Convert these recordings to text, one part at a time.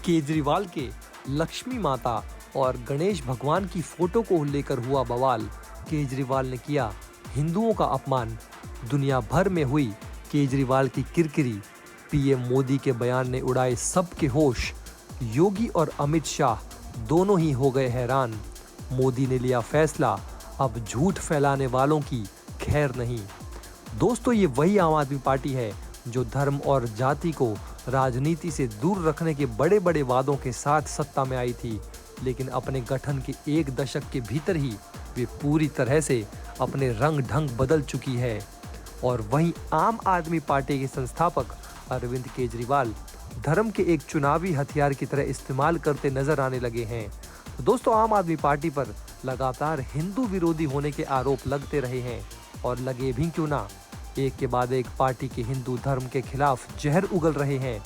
केजरीवाल के लक्ष्मी माता और गणेश भगवान की फोटो को लेकर हुआ बवाल। केजरीवाल ने किया हिंदुओं का अपमान। दुनिया भर में हुई केजरीवाल की किरकिरी। पीएम मोदी के बयान ने उड़ाए सबके होश। योगी और अमित शाह दोनों ही हो गए हैरान। मोदी ने लिया फैसला, अब झूठ फैलाने वालों की खैर नहीं। दोस्तों, ये वही आम आदमी पार्टी है जो धर्म और जाति को राजनीति से दूर रखने के बड़े बड़े वादों के साथ सत्ता में आई थी, लेकिन अपने गठन के एक दशक के भीतर ही वे पूरी तरह से अपने रंग ढंग बदल चुकी है। और वहीं आम आदमी पार्टी के संस्थापक अरविंद केजरीवाल धर्म के एक चुनावी हथियार की तरह इस्तेमाल करते नजर आने लगे हैं। तो दोस्तों, आम आदमी पार्टी पर लगातार हिंदू विरोधी होने के आरोप लगते रहे हैं और लगे भी क्यों ना। एक के बाद एक पार्टी के हिंदू धर्म के खिलाफ जहर उगल रहे हैं,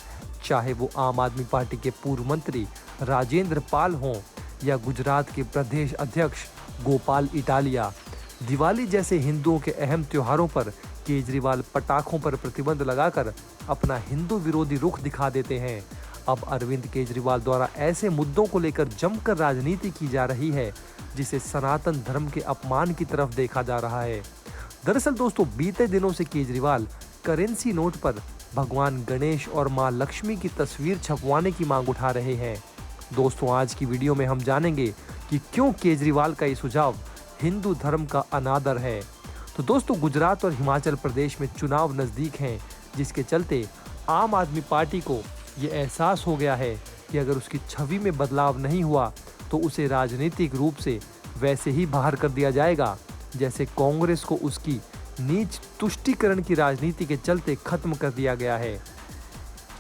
चाहे वो आम आदमी पार्टी के पूर्व मंत्री राजेंद्र पाल हों या गुजरात के प्रदेश अध्यक्ष गोपाल इटालिया। दिवाली जैसे हिंदुओं के अहम त्योहारों पर केजरीवाल पटाखों पर प्रतिबंध लगाकर अपना हिंदू विरोधी रुख दिखा देते हैं। अब अरविंद केजरीवाल द्वारा ऐसे मुद्दों को लेकर जमकर राजनीति की जा रही है जिसे सनातन धर्म के अपमान की तरफ देखा जा रहा है। दरअसल दोस्तों, बीते दिनों से केजरीवाल करेंसी नोट पर भगवान गणेश और मां लक्ष्मी की तस्वीर छपवाने की मांग उठा रहे हैं। दोस्तों, आज की वीडियो में हम जानेंगे कि क्यों केजरीवाल का ये सुझाव हिंदू धर्म का अनादर है। तो दोस्तों, गुजरात और हिमाचल प्रदेश में चुनाव नजदीक हैं, जिसके चलते आम आदमी पार्टी को ये एहसास हो गया है कि अगर उसकी छवि में बदलाव नहीं हुआ तो उसे राजनीतिक रूप से वैसे ही बाहर कर दिया जाएगा जैसे कांग्रेस को उसकी नीच तुष्टीकरण की राजनीति के चलते खत्म कर दिया गया है।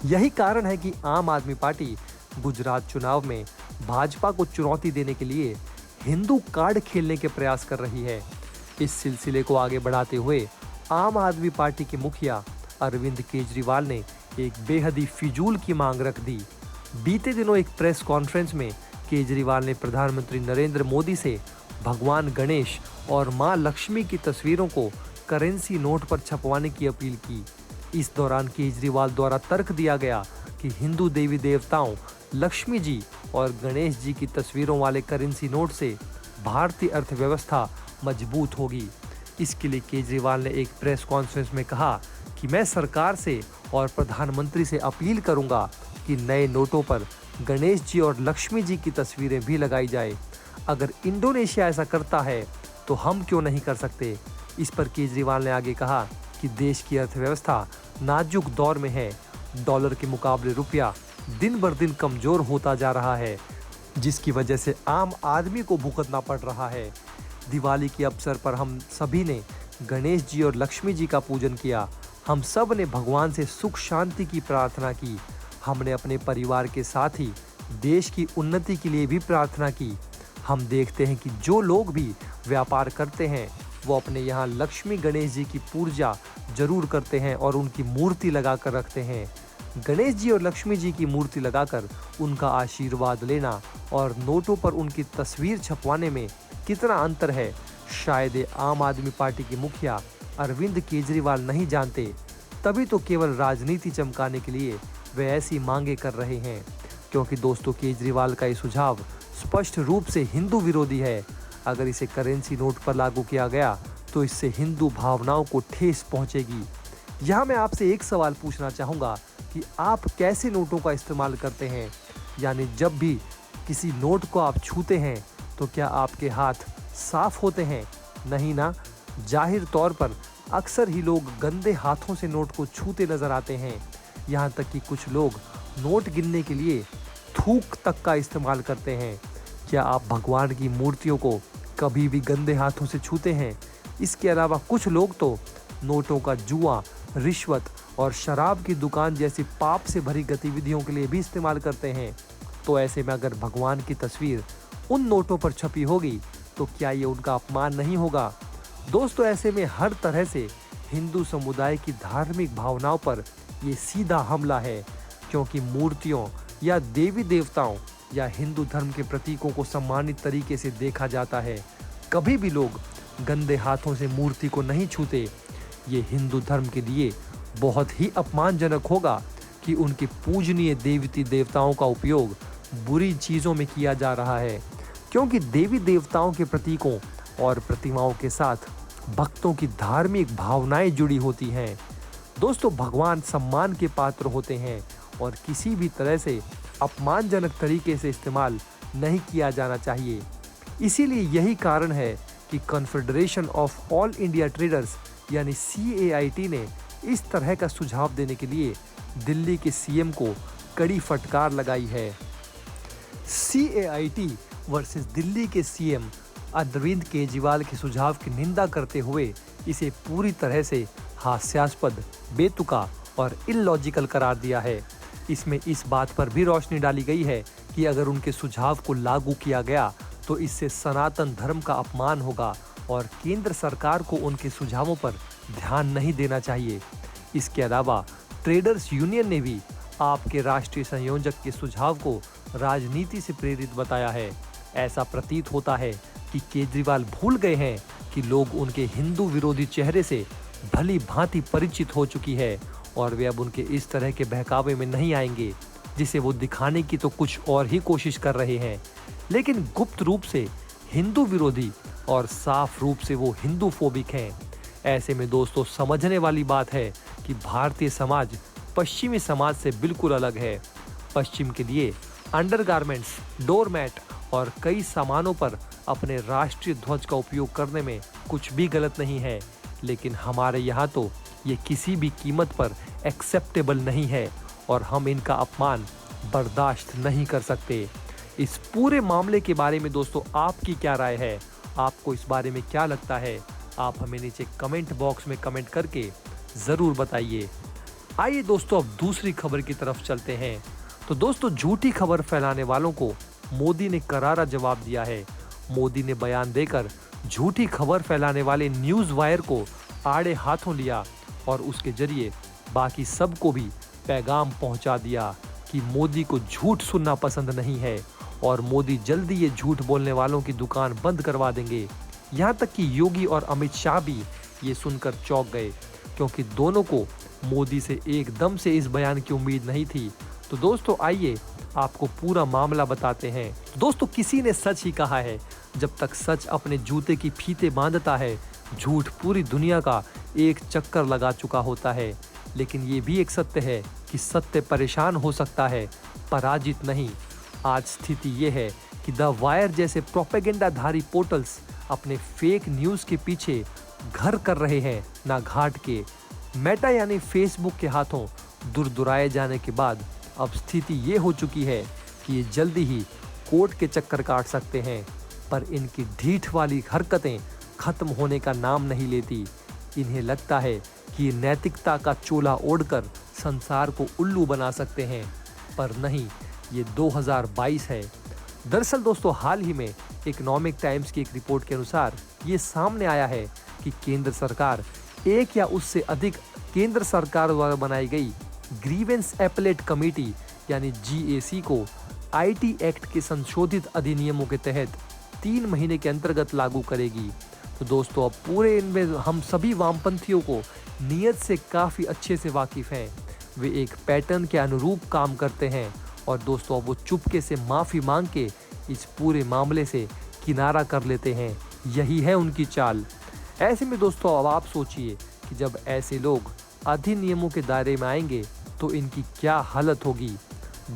यही कारण है कि आम आदमी पार्टी गुजरात चुनाव में भाजपा को चुनौती देने के लिए हिंदू कार्ड खेलने के प्रयास कर रही है। इस सिलसिले को आगे बढ़ाते हुए आम आदमी पार्टी के मुखिया अरविंद केजरीवाल ने एक बेहद ही फिजूल की मांग रख दी। बीते दिनों एक प्रेस कॉन्फ्रेंस में केजरीवाल ने प्रधानमंत्री नरेंद्र मोदी से भगवान गणेश और मां लक्ष्मी की तस्वीरों को करेंसी नोट पर छपवाने की अपील की। इस दौरान केजरीवाल द्वारा तर्क दिया गया कि हिंदू देवी देवताओं लक्ष्मी जी और गणेश जी की तस्वीरों वाले करेंसी नोट से भारतीय अर्थव्यवस्था मजबूत होगी। इसके लिए केजरीवाल ने एक प्रेस कॉन्फ्रेंस में कहा कि मैं सरकार से और प्रधानमंत्री से अपील करूंगा कि नए नोटों पर गणेश जी और लक्ष्मी जी की तस्वीरें भी लगाई जाए। अगर इंडोनेशिया ऐसा करता है तो हम क्यों नहीं कर सकते। इस पर केजरीवाल ने आगे कहा कि देश की अर्थव्यवस्था नाजुक दौर में है। डॉलर के मुकाबले रुपया दिन बर दिन कमजोर होता जा रहा है, जिसकी वजह से आम आदमी को भुगतना पड़ रहा है। दिवाली के अवसर पर हम सभी ने गणेश जी और लक्ष्मी जी का पूजन किया। हम सब ने भगवान से सुख शांति की प्रार्थना की। हमने अपने परिवार के साथ ही देश की उन्नति के लिए भी प्रार्थना की। हम देखते हैं कि जो लोग भी व्यापार करते हैं वो अपने यहाँ लक्ष्मी गणेश जी की पूजा जरूर करते हैं और उनकी मूर्ति लगाकर रखते हैं। गणेश जी और लक्ष्मी जी की मूर्ति लगाकर उनका आशीर्वाद लेना और नोटों पर उनकी तस्वीर छपवाने में कितना अंतर है, शायद ये आम आदमी पार्टी के मुखिया अरविंद केजरीवाल नहीं जानते। तभी तो केवल राजनीति चमकाने के लिए वे ऐसी मांगे कर रहे हैं। क्योंकि दोस्तों, केजरीवाल का ये सुझाव स्पष्ट रूप से हिंदू विरोधी है। अगर इसे करेंसी नोट पर लागू किया गया तो इससे हिंदू भावनाओं को ठेस पहुंचेगी। यहाँ मैं आपसे एक सवाल पूछना चाहूँगा कि आप कैसे नोटों का इस्तेमाल करते हैं। यानी जब भी किसी नोट को आप छूते हैं तो क्या आपके हाथ साफ होते हैं? नहीं ना। जाहिर तौर पर अक्सर ही लोग गंदे हाथों से नोट को छूते नजर आते हैं। यहाँ तक कि कुछ लोग नोट गिनने के लिए थूक तक का इस्तेमाल करते हैं। क्या आप भगवान की मूर्तियों को कभी भी गंदे हाथों से छूते हैं? इसके अलावा कुछ लोग तो नोटों का जुआ, रिश्वत और शराब की दुकान जैसी पाप से भरी गतिविधियों के लिए भी इस्तेमाल करते हैं। तो ऐसे में अगर भगवान की तस्वीर उन नोटों पर छपी होगी तो क्या ये उनका अपमान नहीं होगा? दोस्तों, ऐसे में हर तरह से हिंदू समुदाय की धार्मिक भावनाओं पर ये सीधा हमला है, क्योंकि मूर्तियों या देवी देवताओं या हिंदू धर्म के प्रतीकों को सम्मानित तरीके से देखा जाता है। कभी भी लोग गंदे हाथों से मूर्ति को नहीं छूते। ये हिंदू धर्म के लिए बहुत ही अपमानजनक होगा कि कि उनके पूजनीय देवी देवताओं का उपयोग बुरी चीज़ों में किया जा रहा है, क्योंकि देवी देवताओं के प्रतीकों और प्रतिमाओं के साथ भक्तों की धार्मिक भावनाएं जुड़ी होती हैं। दोस्तों, भगवान सम्मान के पात्र होते हैं और किसी भी तरह से अपमानजनक तरीके से इस्तेमाल नहीं किया जाना चाहिए। इसीलिए यही कारण है कि confederation of all India traders यानी CAIT ने इस तरह का सुझाव देने के लिए दिल्ली के CM को कड़ी फटकार लगाई है। CAIT वर्सेस दिल्ली के CM अरविंद केजरीवाल के सुझाव की निंदा करते हुए इसे पूरी तरह से हास्यास्पद, बेतुका और इलॉजिकल करार दिया है। इसमें इस बात पर भी रोशनी डाली गई है कि अगर उनके सुझाव को लागू किया गया तो इससे सनातन धर्म का अपमान होगा और केंद्र सरकार को उनके सुझावों पर ध्यान नहीं देना चाहिए। इसके अलावा ट्रेडर्स यूनियन ने भी आपके राष्ट्रीय संयोजक के सुझाव को राजनीति से प्रेरित बताया है। ऐसा प्रतीत होता है कि केजरीवाल भूल गए हैं कि लोग उनके हिंदू विरोधी चेहरे से भली भांति परिचित हो चुकी है और वे अब उनके इस तरह के बहकावे में नहीं आएंगे, जिसे वो दिखाने की तो कुछ और ही कोशिश कर रहे हैं, लेकिन गुप्त रूप से हिंदू विरोधी और साफ रूप से वो हिंदू फोबिक हैं। ऐसे में दोस्तों, समझने वाली बात है कि भारतीय समाज पश्चिमी समाज से बिल्कुल अलग है। पश्चिम के लिए अंडरगारमेंट्स, डोरमैट और कई सामानों पर अपने राष्ट्रीय ध्वज का उपयोग करने में कुछ भी गलत नहीं है, लेकिन हमारे यहाँ तो ये किसी भी कीमत पर एक्सेप्टेबल नहीं है और हम इनका अपमान बर्दाश्त नहीं कर सकते। इस पूरे मामले के बारे में दोस्तों आपकी क्या राय है? आपको इस बारे में क्या लगता है? आप हमें नीचे कमेंट बॉक्स में कमेंट करके ज़रूर बताइए। आइए दोस्तों, अब दूसरी खबर की तरफ चलते हैं। तो दोस्तों, झूठी खबर फैलाने वालों को मोदी ने करारा जवाब दिया है। मोदी ने बयान देकर झूठी खबर फैलाने वाले न्यूज़ वायर को आड़े हाथों लिया और उसके जरिए बाकी सबको भी पैगाम पहुंचा दिया कि मोदी को झूठ सुनना पसंद नहीं है और मोदी जल्दी ये झूठ बोलने वालों की दुकान बंद करवा देंगे। यहाँ तक कि योगी और अमित शाह भी ये सुनकर चौंक गए, क्योंकि दोनों को मोदी से एकदम से इस बयान की उम्मीद नहीं थी। तो दोस्तों, आइए आपको पूरा मामला बताते हैं। दोस्तों, किसी ने सच ही कहा है, जब तक सच अपने जूते की फीते बांधता है, झूठ पूरी दुनिया का एक चक्कर लगा चुका होता है। लेकिन ये भी एक सत्य है कि सत्य परेशान हो सकता है, पराजित नहीं। आज स्थिति ये है कि द वायर जैसे प्रोपेगेंडाधारी पोर्टल्स अपने फेक न्यूज़ के पीछे घर कर रहे हैं ना घाट के। मेटा यानी फेसबुक के हाथों दुरदुराए जाने के बाद अब स्थिति ये हो चुकी है कि ये जल्दी ही कोर्ट के चक्कर काट सकते हैं, पर इनकी ढीठ वाली हरकतें खत्म होने का नाम नहीं लेती। इन्हें लगता है कि ये नैतिकता का चोला ओढ़कर संसार को उल्लू बना सकते हैं, पर नहीं, ये 2022 है। दरअसल दोस्तों, हाल ही में इकोनॉमिक टाइम्स की एक रिपोर्ट के अनुसार ये सामने आया है कि केंद्र सरकार एक या उससे अधिक केंद्र सरकार द्वारा बनाई गई ग्रीवेंस एपेलेट कमेटी यानी GAC को IT एक्ट के संशोधित अधिनियमों के तहत 3 महीने के अंतर्गत लागू करेगी। तो दोस्तों, अब पूरे इनमें हम सभी वामपंथियों को नियत से काफ़ी अच्छे से वाकिफ़ हैं। वे एक पैटर्न के अनुरूप काम करते हैं और दोस्तों, अब वो चुपके से माफ़ी मांग के इस पूरे मामले से किनारा कर लेते हैं। यही है उनकी चाल। ऐसे में दोस्तों, अब आप सोचिए कि जब ऐसे लोग अधिनियमों के दायरे में आएंगे तो इनकी क्या हालत होगी।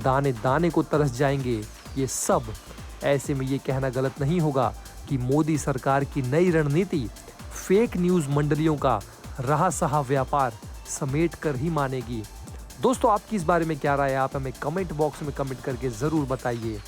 दाने दाने को तरस जाएंगे ये सब। ऐसे में ये कहना गलत नहीं होगा कि मोदी सरकार की नई रणनीति फेक न्यूज़ मंडलियों का रहा सहा व्यापार समेट कर ही मानेगी। दोस्तों, आपकी इस बारे में क्या राय है? आप हमें कमेंट बॉक्स में कमेंट करके ज़रूर बताइए।